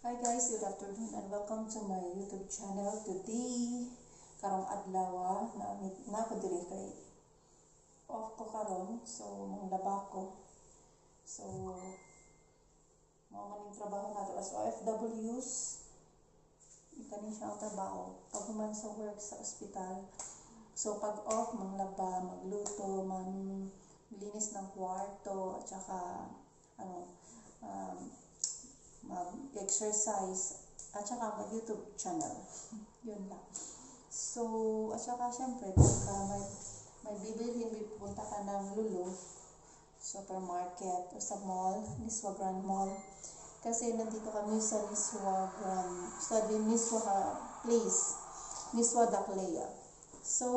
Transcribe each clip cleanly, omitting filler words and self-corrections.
Hi guys, good afternoon and welcome to my YouTube channel. Today, karong adlaw na ko diri kay off ko karon, so manglaba ko. So mao man yung trabaho nato as OFWs. Kani siya ang trabaho pag human sa work sa ospital. So pag off, manglaba, magluto, maglinis ng kwarto at saka mag-exercise at saka mag-YouTube channel. Yun lang. So, at saka syempre, pagka may bibilhin, pupunta ka ng Lulu, supermarket, o sa mall, Niswa Grand Mall. Kasi nandito kami sa Niswa Place, Niswa Daklea. So,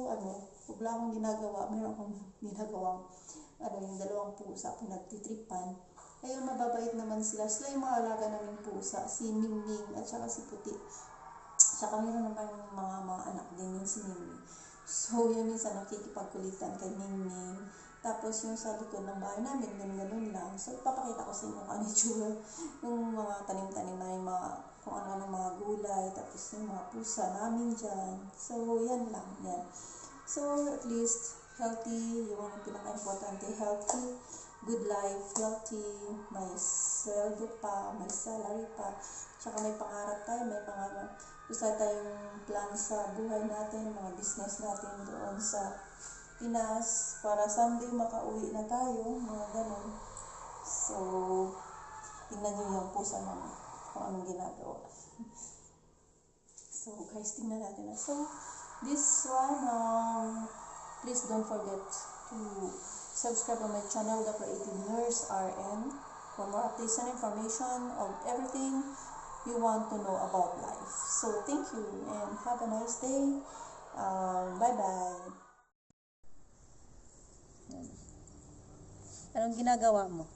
wala akong ginagawa. Meron akong ginagawang, yung dalawang pusa, pinagtitripan. Ayun, mababait naman sila. Sila yung mga alaga naming pusa, si Mingming at saka si Puti. Saka meron naman yung mga anak din yung si Mingming. So, yun minsan nakikipagkulitan kay Mingming. Tapos yung sa likod ng bahay namin, ganun lang. So, ipapakita ko sa inyo kung ano yung yung mga tanim-tanim na yung mga, kung ano mga gulay, tapos yung mga pusa namin dyan. So, yan lang, yan. So, at least, healthy, yung pinaka-importante, healthy, good life, healthy, may sweldo pa, may salary pa, tsaka may pangarap tayo, may gusto tayong plan sa buhay natin, mga business natin doon sa Pinas, para someday makauwi na tayo, mga ganun. So, tingnan nyo yung pusa namin, kung anong ginagawa. So, guys, tingnan natin na. So, this one, please don't forget to subscribe on my channel, The Creative Nurse RN, for more updates and information of everything you want to know about life. So, thank you and have a nice day. Bye-bye. Anong ginagawa mo?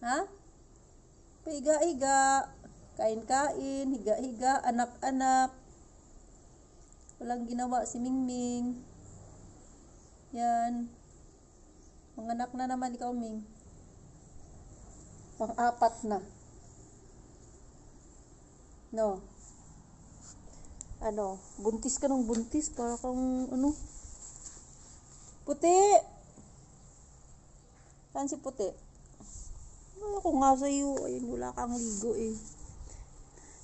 Ha? Pahiga-higa, kain-kain, higa-higa, anak-anak. Walang ginawa si Mingming. Yan. Manganak na naman ikaw, Ming. Pang-apat na. No. Buntis ka ng buntis. Para kang, Puti! Saan si Puti? Ako nga sa'yo. Ayun, wala kang ligo eh.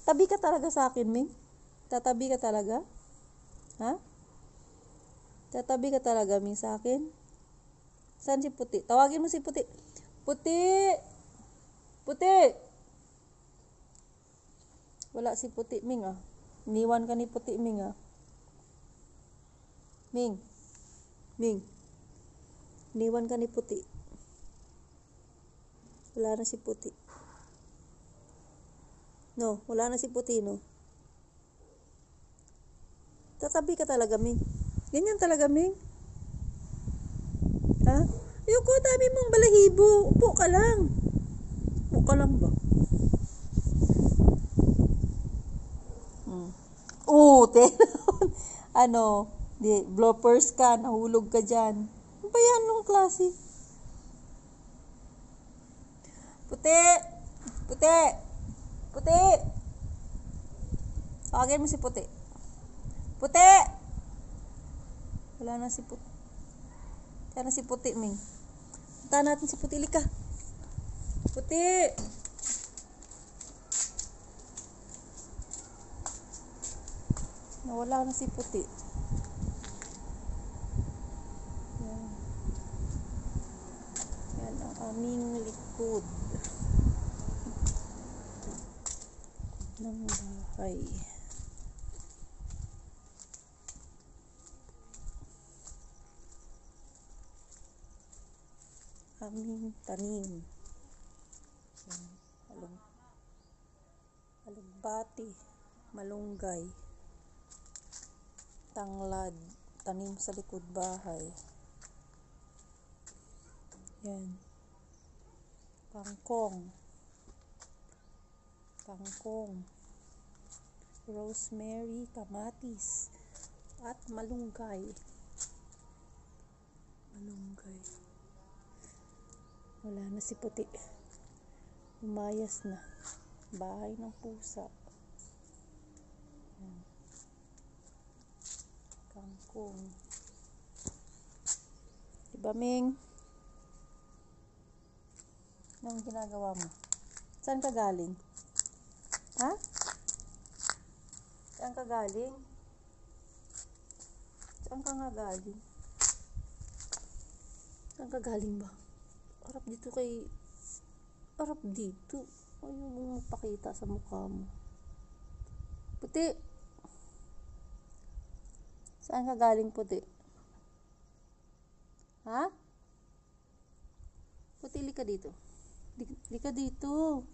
Tabi ka talaga sa akin, Ming? Tatabi ka talaga? Ha? Tatabi ka talaga, Ming, sa akin? Saan si Puti? Tawagin mo si Puti. Puti! Puti! Wala si Puti, Ming, ah. Iniwan ka ni Puti, Ming, ah. Ming. Ming. Iniwan ka ni Puti. Wala na si Puti. No, wala na si Puti, no. Tatabi ka talaga, Ming. Ganyan talaga, Ming. Ha? Ayoko, dami mong balahibo. Upo ka lang. Upo ka lang ba? Bloppers ka, nahulog ka dyan. Ano ba yan, nung klase? Puti! Puti! Puti! Tawagin mo si Puti. Puti! Wala na si Puti. Wala na si Puti, Ming. Punta natin si Puti. Lika. Puti! Nawala na si Puti. Yan. Yan ang aming likod ng bahay. Aming tanim. Alugbati, malunggay, tanglad, tanim sa likod bahay. Yan. Kangkong, rosemary, kamatis, at malunggay. Wala na si Puti. Umayas na. Bahay ng pusa. Yan. Kangkong. Diba, Ming? Anong ginagawa mo? Saan ka galing? Ha? Saan ka galing? Saan ka nga galing? Saan ka galing ba? Harap dito kay... Harap dito. Ayaw mong magpakita sa mukha mo. Puti! Saan ka galing, Puti? Ha? Puti, lika dito. Lika dito.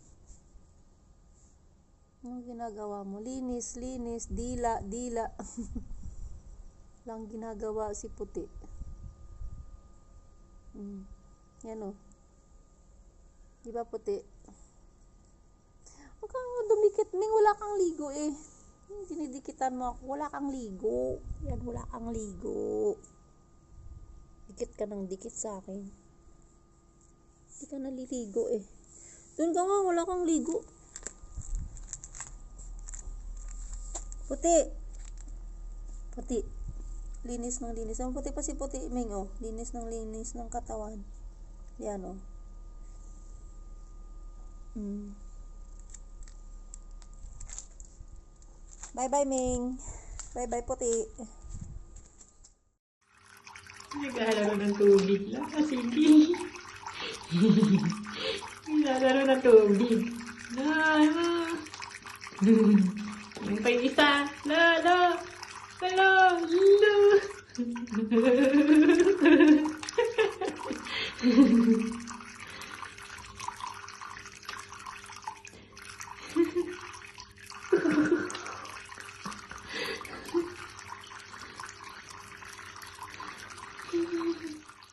Anong ginagawa mo? Linis, linis, dila, dila. Lang ginagawa si Puti. Yan o. Diba, Puti? Huwag kang dumikit, Ming. Wala kang ligo eh. Dinidikitan mo ako. Wala kang ligo. Yan, wala kang ligo. Dikit ka ng dikit sa akin. Hindi ka naliligo eh. Doon ka nga, wala kang ligo. Puti. Puti. Linis ng linis. Ang puti pa si Puti, Ming, oh. Linis ng katawan. Yan, oh. Bye-bye, Ming. Bye-bye, Puti. Naglalaro ng tubig lang. Sige. Naglalaro ng tubig. Yung pa yung isa. Lalo. Lalo. Lalo.